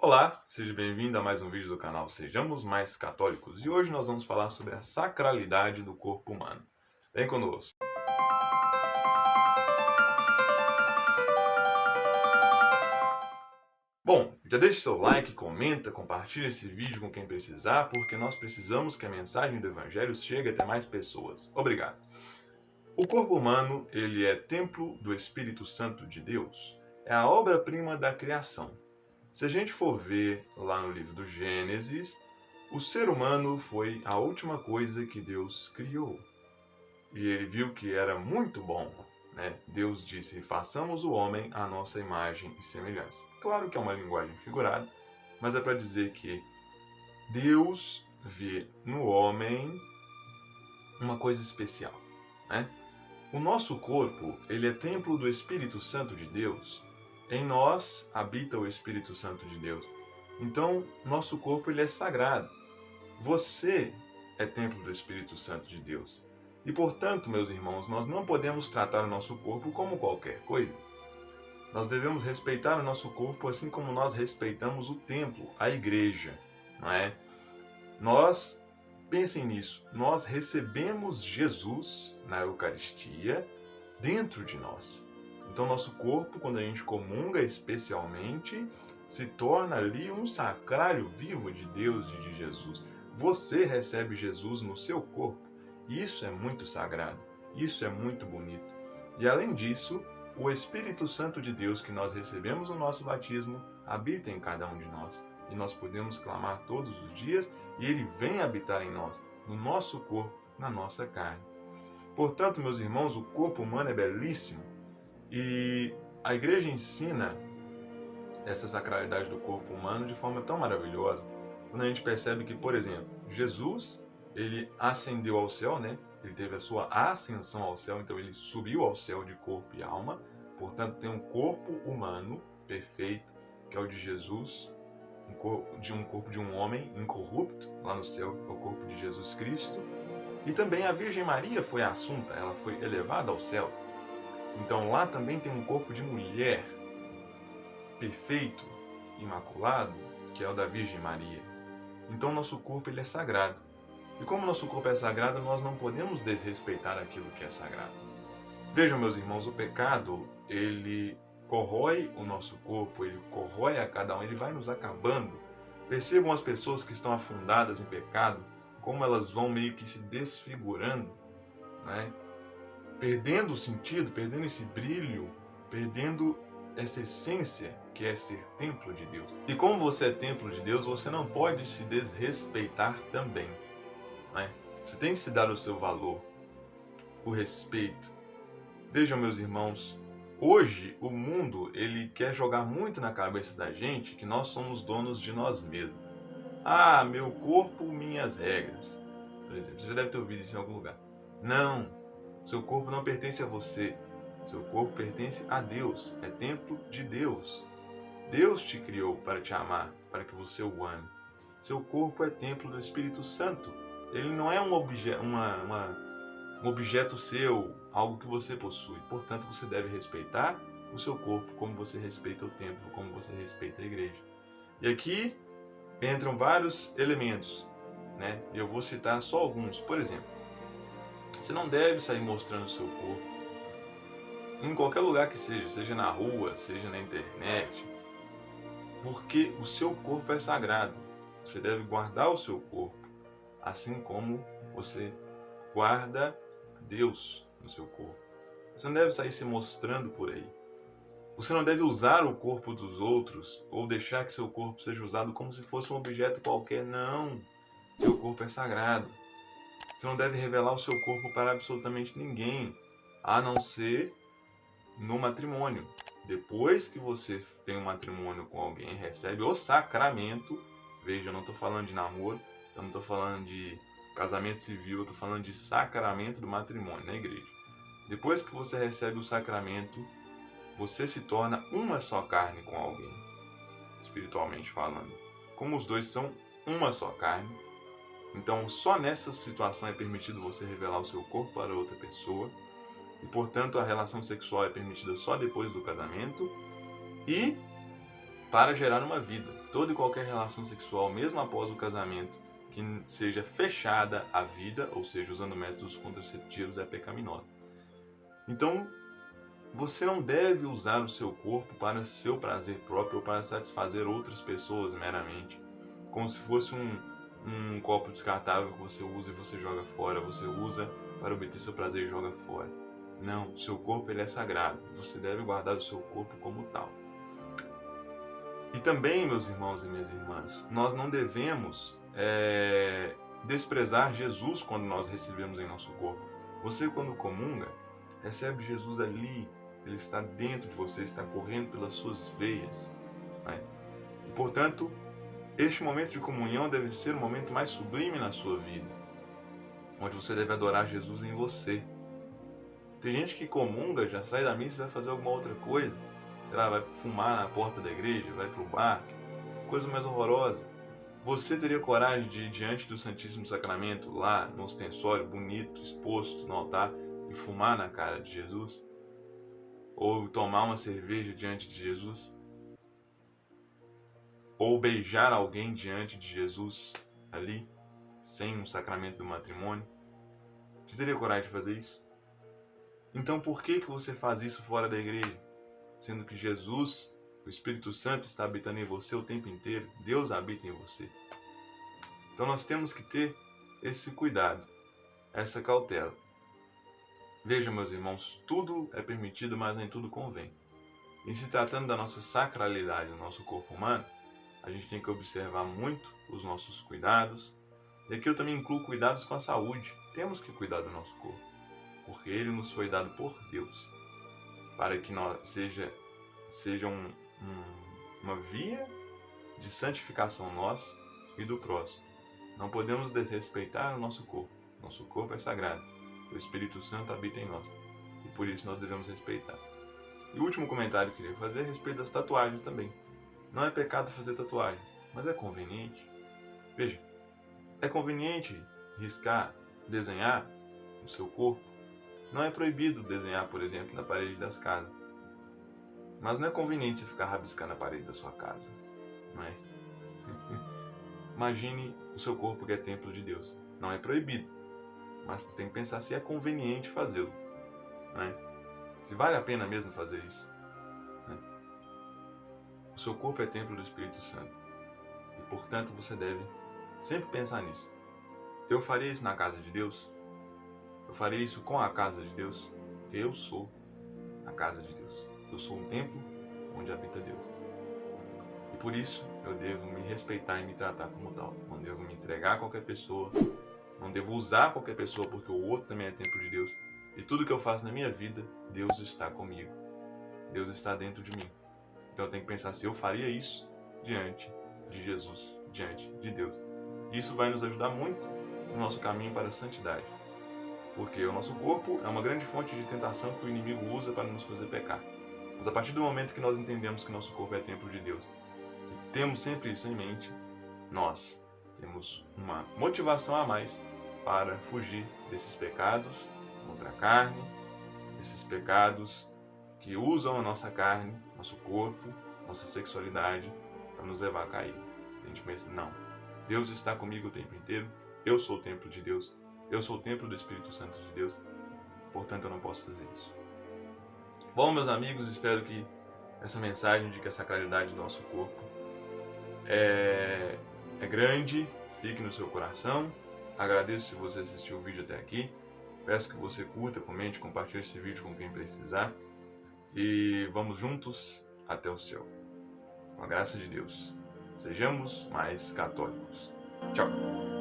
Olá, seja bem-vindo a mais um vídeo do canal Sejamos Mais Católicos e hoje nós vamos falar sobre a sacralidade do corpo humano. Vem conosco! Bom, já deixa seu like, comenta, compartilha esse vídeo com quem precisar, porque nós precisamos que a mensagem do Evangelho chegue até mais pessoas. Obrigado! O corpo humano, ele é templo do Espírito Santo de Deus, é a obra-prima da criação. Se a gente for ver lá no livro do Gênesis, o ser humano foi a última coisa que Deus criou. E ele viu que era muito bom, né? Deus disse, façamos o homem à nossa imagem e semelhança. Claro que é uma linguagem figurada, mas é para dizer que Deus vê no homem uma coisa especial, né? O nosso corpo, ele é templo do Espírito Santo de Deus. Em nós habita o Espírito Santo de Deus. Então, nosso corpo ele é sagrado. Você é templo do Espírito Santo de Deus. E, portanto, meus irmãos, nós não podemos tratar o nosso corpo como qualquer coisa. Nós devemos respeitar o nosso corpo assim como nós respeitamos o templo, a igreja, não é? Pensem nisso, nós recebemos Jesus na Eucaristia dentro de nós. Então, nosso corpo, quando a gente comunga especialmente, se torna ali um sacrário vivo de Deus e de Jesus. Você recebe Jesus no seu corpo. Isso é muito sagrado. Isso é muito bonito. E, além disso, o Espírito Santo de Deus que nós recebemos no nosso batismo habita em cada um de nós. E nós podemos clamar todos os dias e ele vem habitar em nós, no nosso corpo, na nossa carne. Portanto, meus irmãos, o corpo humano é belíssimo. E a igreja ensina essa sacralidade do corpo humano de forma tão maravilhosa, quando a gente percebe que, por exemplo, Jesus, ele ascendeu ao céu, né? Ele teve a sua ascensão ao céu, então ele subiu ao céu de corpo e alma, portanto tem um corpo humano perfeito, que é o de Jesus, um corpo de um homem incorrupto, lá no céu, é o corpo de Jesus Cristo. E também a Virgem Maria foi assunta, ela foi elevada ao céu. Então lá também tem um corpo de mulher perfeito, imaculado, que é o da Virgem Maria. Então nosso corpo ele é sagrado. E como nosso corpo é sagrado, nós não podemos desrespeitar aquilo que é sagrado. Vejam, meus irmãos, o pecado, ele corrói o nosso corpo, ele corrói a cada um, ele vai nos acabando. Percebam as pessoas que estão afundadas em pecado, como elas vão meio que se desfigurando, né? Perdendo o sentido, perdendo esse brilho, perdendo essa essência que é ser templo de Deus. E como você é templo de Deus, você não pode se desrespeitar também, né? Você tem que se dar o seu valor, o respeito. Vejam, meus irmãos, hoje o mundo ele quer jogar muito na cabeça da gente que nós somos donos de nós mesmos. Ah, meu corpo, minhas regras. Por exemplo, você já deve ter ouvido isso em algum lugar. Não, seu corpo não pertence a você. Seu corpo pertence a Deus, é templo de Deus. Deus te criou para te amar, para que você o ame. Seu corpo é templo do Espírito Santo. Ele não é um objeto seu, algo que você possui. Portanto, você deve respeitar o seu corpo como você respeita o templo, como você respeita a igreja. E aqui entram vários elementos, né? Eu vou citar só alguns. Por exemplo, você não deve sair mostrando o seu corpo em qualquer lugar que seja, seja na rua, seja na internet, porque o seu corpo é sagrado. Você deve guardar o seu corpo, assim como você guarda Deus no seu corpo. Você não deve sair se mostrando por aí. Você não deve usar o corpo dos outros ou deixar que seu corpo seja usado como se fosse um objeto qualquer. Não! Seu corpo é sagrado. Você não deve revelar o seu corpo para absolutamente ninguém, a não ser no matrimônio. Depois que você tem um matrimônio com alguém, recebe o sacramento. Veja, eu não estou falando de namoro, eu não estou falando de casamento civil, eu estou falando de sacramento do matrimônio na igreja. Depois que você recebe o sacramento, você se torna uma só carne com alguém, espiritualmente falando. Como os dois são uma só carne, então só nessa situação é permitido você revelar o seu corpo para outra pessoa. E, portanto, a relação sexual é permitida só depois do casamento. E para gerar uma vida. Toda e qualquer relação sexual, mesmo após o casamento, que seja fechada à vida, ou seja, usando métodos contraceptivos, é pecaminosa. Então, você não deve usar o seu corpo para seu prazer próprio ou para satisfazer outras pessoas meramente, como se fosse um copo descartável que você usa e você joga fora, você usa para obter seu prazer e joga fora. Não, o seu corpo ele é sagrado, você deve guardar o seu corpo como tal. E também, meus irmãos e minhas irmãs, nós não devemos desprezar Jesus quando nós recebemos em nosso corpo. Você, quando comunga, recebe Jesus ali, ele está dentro de você, está correndo pelas suas veias. Né? E, portanto, este momento de comunhão deve ser o momento mais sublime na sua vida, onde você deve adorar Jesus em você. Tem gente que comunga, já sai da missa e vai fazer alguma outra coisa. Sei lá, vai fumar na porta da igreja, vai pro bar, coisa mais horrorosa. Você teria coragem de ir diante do Santíssimo Sacramento, lá no ostensório, bonito, exposto no altar, e fumar na cara de Jesus? Ou tomar uma cerveja diante de Jesus? Ou beijar alguém diante de Jesus ali, sem um sacramento do matrimônio? Você teria coragem de fazer isso? Então por que você faz isso fora da igreja? Sendo que Jesus, o Espírito Santo, está habitando em você o tempo inteiro, Deus habita em você. Então nós temos que ter esse cuidado, essa cautela. Veja, meus irmãos, tudo é permitido, mas nem tudo convém. Em se tratando da nossa sacralidade, do nosso corpo humano, a gente tem que observar muito os nossos cuidados. E aqui eu também incluo cuidados com a saúde. Temos que cuidar do nosso corpo, porque ele nos foi dado por Deus, para que seja uma via de santificação nossa e do próximo. Não podemos desrespeitar o nosso corpo. Nosso corpo é sagrado. O Espírito Santo habita em nós. E por isso nós devemos respeitar. E o último comentário que eu queria fazer é a respeito das tatuagens também. Não é pecado fazer tatuagens, mas é conveniente. Veja, é conveniente riscar, desenhar no seu corpo. Não é proibido desenhar, por exemplo, na parede das casas. Mas não é conveniente você ficar rabiscando a parede da sua casa, não é? Imagine o seu corpo que é templo de Deus. Não é proibido, mas você tem que pensar se é conveniente fazê-lo, não é? Se vale a pena mesmo fazer isso. Né? O seu corpo é templo do Espírito Santo e, portanto, você deve sempre pensar nisso. Eu faria isso na casa de Deus? Eu faria isso com a casa de Deus? Porque eu sou a casa de Deus. Eu sou um templo onde habita Deus. E por isso eu devo me respeitar e me tratar como tal. Não devo me entregar a qualquer pessoa. Não devo usar qualquer pessoa, porque o outro também é templo de Deus. E tudo que eu faço na minha vida, Deus está comigo. Deus está dentro de mim. Então eu tenho que pensar se eu faria isso diante de Jesus, diante de Deus. E isso vai nos ajudar muito no nosso caminho para a santidade. Porque o nosso corpo é uma grande fonte de tentação que o inimigo usa para nos fazer pecar. Mas a partir do momento que nós entendemos que nosso corpo é templo de Deus, e temos sempre isso em mente, nós temos uma motivação a mais para fugir desses pecados contra a carne, desses pecados que usam a nossa carne, nosso corpo, nossa sexualidade, para nos levar a cair. A gente pensa, não, Deus está comigo o tempo inteiro, eu sou o templo de Deus, eu sou o templo do Espírito Santo de Deus, portanto eu não posso fazer isso. Bom, meus amigos, espero que essa mensagem de que a sacralidade do nosso corpo é grande, fique no seu coração. Agradeço se você assistiu o vídeo até aqui. Peço que você curta, comente, compartilhe esse vídeo com quem precisar. E vamos juntos até o céu. Com a graça de Deus. Sejamos mais católicos. Tchau!